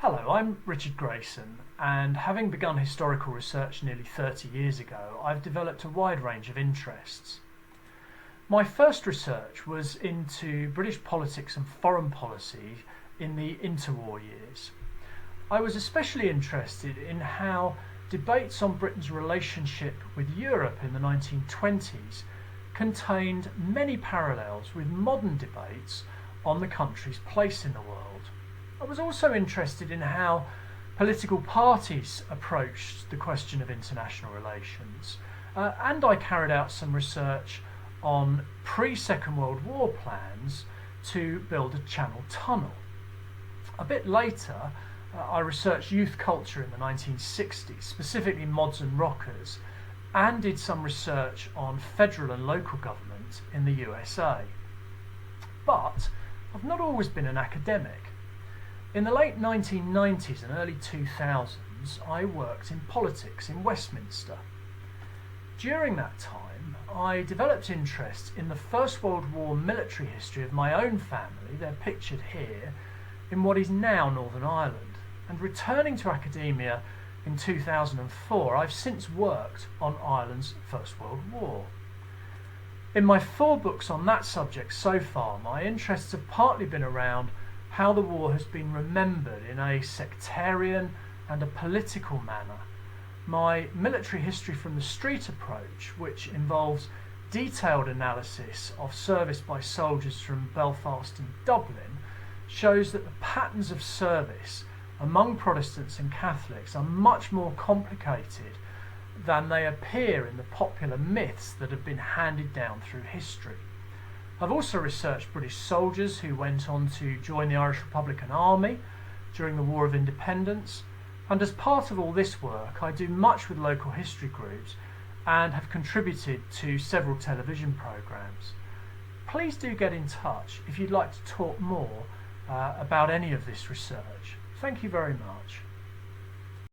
Hello, I'm Richard Grayson, and having begun historical research nearly 30 years ago, I've developed a wide range of interests. My first research was into British politics and foreign policy in the interwar years. I was especially interested in how debates on Britain's relationship with Europe in the 1920s contained many parallels with modern debates on the country's place in the world. I was also interested in how political parties approached the question of international relations, and I carried out some research on pre-Second World War plans to build a Channel tunnel. A bit later, I researched youth culture in the 1960s, specifically mods and rockers, and did some research on federal and local government in the USA. But I've not always been an academic. In the late 1990s and early 2000s, I worked in politics in Westminster. During that time, I developed interest in the First World War military history of my own family, they're pictured here, in what is now Northern Ireland. And returning to academia in 2004, I've since worked on Ireland's First World War. In my 4 books on that subject so far, my interests have partly been around how the war has been remembered in a sectarian and a political manner. My military history from the street approach, which involves detailed analysis of service by soldiers from Belfast and Dublin, shows that the patterns of service among Protestants and Catholics are much more complicated than they appear in the popular myths that have been handed down through history. I've also researched British soldiers who went on to join the Irish Republican Army during the War of Independence, and as part of all this work I do much with local history groups and have contributed to several television programmes. Please do get in touch if you'd like to talk more about any of this research. Thank you very much.